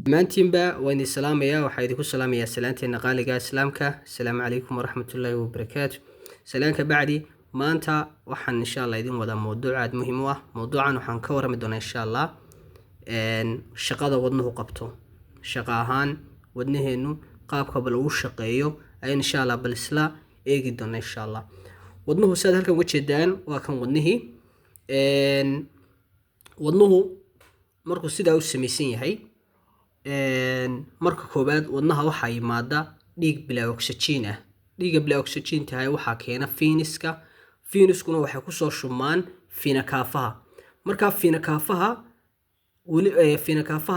maantiinba waan idin salaamayaa. Waxaa idinku salaamayaa salaanteena qaaliga islaamka. Assalaamu calaykum waraxmatullaahi wabarakaatu. Salaanka bacdi maanta waxaan insha Allah idin wadaa mowduuc aad muhiim u ah. Mowduucan waxaan ka warrami doonaa insha Allah shaqada wadnuhu qabto. Shaqo ahaan wadnaheenu qaabka lagu shaqeeyo ayaan insha Allah bal isla eegi doonaa insha Allah. Wadnuhu sidaad halkan uga jeedaan waa kan wadnihii. wadnuhu markuu sidaa u samaysan yahay marka koobaad wadnaha waxaa yimaada dhiig bilaa oxygen ah. dhiigga bilaa oxygen tahay waxaa keena fiiniskuna waxay kusoo shumaan fiinakaafaha. markaa fiinakaafaha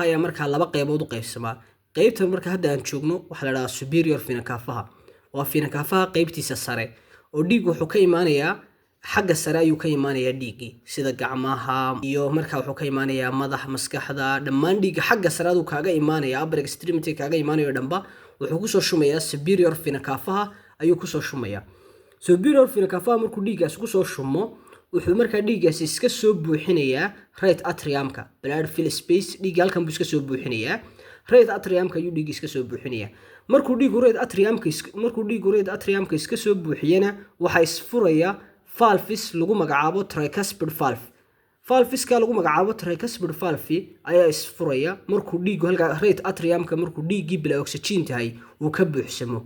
ayaa markaa laba qaybood u qaybsamaa. qaybta marka hadda aan joogno waxaa la dhahaa superior fiinakaafaha. waa fiinakaafaha qaybtiisa sare oo dhiig wuxuu ka imaanayaa xagga sare ayuu ka imaanayaa dhiigii sida gacmaha iyo markaa wuxuu ka imaanayaa madax maskaxda dhammaan dhiigga xagga sare aduu kaaga imaanaya upper extremity kaaga imaanayo dhanba wuxuu kusoo shumayaa superior fiinakaafaha ayuu kusoo shumayaa. superior fiinakaafaha markuu dhiiggaas kusoo shumo wuxuu markaa dhiiggaas iska soo buuxinayaa right atriumka blood fill space. dhiigga halkan buu iska soo buuxinayaa right atriumka ayuu dhiigga iska soo buuxinayaa. markuu dhiiggu right atriumka iska soo buuxiyana waxaa isfuraya valves lagu magacaabo tricuspid valve. valveska lagu magacaabo tricuspid valve ayaa isfuraya markuu dhiiggu halka right atriumka markuu dhiiggii bilaa oxygen tahay uu ka buuxsamo.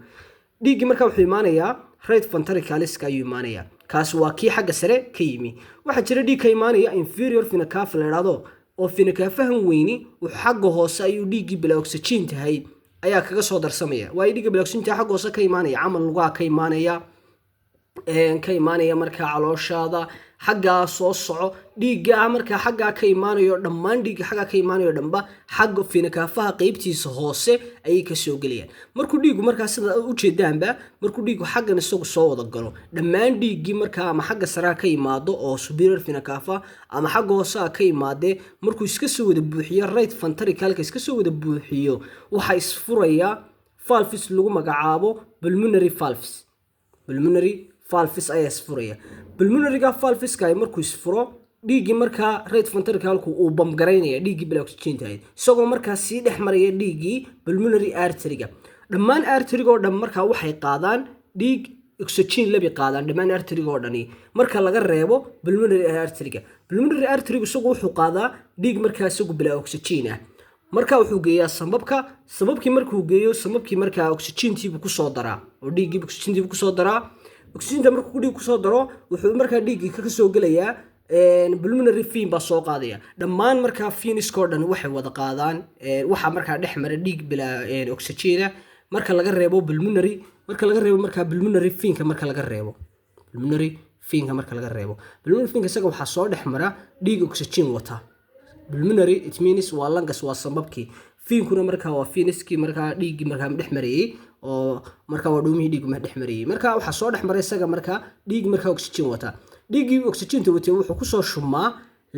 dhiiggii markaa wuxuu imaanayaa right ventricleska ayuu imaanayaa. kaas waa kii xagga sare ka yimi. waxaa jira dhiig ka imaanaya inferior fiinakaafa la yidhaahdo oo fiinakaafahan weyni wuxuu xagga hoose ayuu dhiiggii bilaa oxygen tahay ayaa kaga soo darsamaya. waayo dhiigga bilaa oxygen tahay xagga hoose ka imaanaya camal lugaha ka imaanaya markaa calooshaada xaggaa soo soco dhiigga markaa xaggaa ka imaanayo dhammaan dhiigga xaggaa ka imaanayo dhanba xagga fiinakaafaha qaybtiisa hoose ayay ka soo gelayaan. markuu dhiiggu markaa sida u jeedaanba markuu dhiiggu xaggan isagu soo wada galo dhammaan dhiiggii markaa ama xagga sare ka yimaado oo superior fiinakaafa ama xagga hoose ka yimaadee markuu iska soo wada buuxiyo right ventricleka iska soo wada buuxiyo waxaa isfuraya valves lagu magacaabo pulmonary valves. ayaa isfuraya. pulmonary-ga valveska ay markuu isfuro dhiiggii markaa right ventricleku uu bamgaraynaya dhiiggii bilaa oxygen tahay isagoo markaa sii dhex maraya dhiiggii pulmonary artery-ga. dhammaan artery-ga oo dhan markaa waxay qaadaan dhiig oxygen labi qaadaan dhammaan artery-ga oo dhani marka laga reebo pulmonary artery-ga. pulmonary artery-gu isagu wuxuu qaadaa dhiig markaa isagu bilaa oxygen ah. marka wuxuu geeyaa sababkii markuu geeyo sababkii markaa oxygen-tiibu kusoo daraa oo dhiiggii oxygen-tiibu kusoo daraa. oxygen-ta markuu dhiig kusoo daro wuxuu markaa dhiiggii ka soo gelayaa pulmonary vein baa soo qaadaya. dhammaan markaa veiniskoo dhan waxay wada qaadaan waxaa markaa dhex mara dhiig bilaa oxygen marka laga reebo pulmonary markaa pulmonary veinka marka laga reebo pulmonary veinka isaga waxaa soo dhex mara dhiig oxygen wata. pulmonary it means waa lungs waa sababkii. veinkuna markaa waa veiniskii markaa dhiiggii markaa dhex marayay oo markaa waa dhuumihii dhiiggu dhex marayay. markaa waxaa soo dhex maray isaga markaa dhiig markaa oxygen wata. dhiiggii oxygenta watay wuxuu kusoo shumaa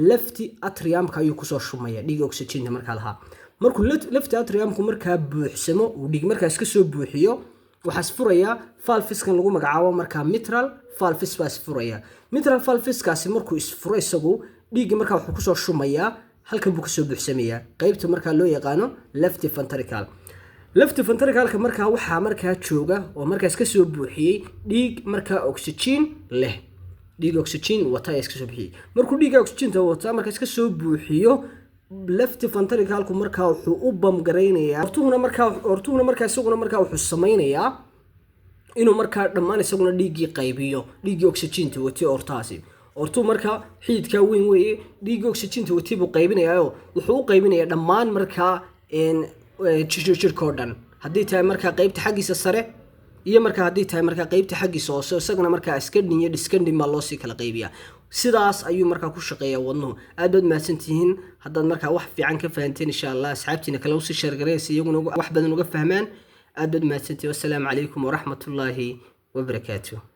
left atriumka ayuu kusoo shumaya dhiigga oxygenta markaa lahaa. markuu left atriumku markaa buuxsamo uu dhiig markaa iska soo buuxiyo waxaa isfuraya valveskan lagu magacaabo markaa mitral valves baa isfuraya. mitral valveskaasi markuu isfuro isagu dhiiggii markaa wuxuu kusoo shumayaa halkan buu kasoo buuxsamayaa qaybta markaa loo yaqaano left ventricalka markaa waxaa markaa jooga oo markaas ka soo buuxiyey dhiig markaa oxygen leh. dhiig oxygen wata ayaa iska soo buuxiyey. markuu dhiigga oxygenta wata markaas ka soo buuxiyo left ventricalku markaa wuxuu u bamgaraynayaa hortuhuna markaa isaguna markaa wuxuu samaynayaa inuu markaa dhammaan isaguna dhiiggii qaybiyo dhiiggii oxygenta watay ortaasi. ortuu markaa xididkaa weyn weeye dhiiggii oxygenta watay buu qaybinayaa wuxuu u qaybinayaa dhammaan markaa jirkoo dhan haddii tahay markaa qaybta xaggiisa sare iyo markaa haddii tahay markaa qaybta xaggiisa hoose isagana markaa iskandhin iyo dhiskandhin baa loosii kala qaybiyaa. sidaas ayuu markaa ku shaqeeyaa wadnuhu. aad baad mahadsantihiin haddaad markaa wax fiican ka fahanteen insha Allah asxaabtiina kale usii sheergaraysa iyaguna wax badan uga fahmaan. aad baad mahadsantihiin. wassalaamu calaykum waraxmatullaahi wabarakaatuh.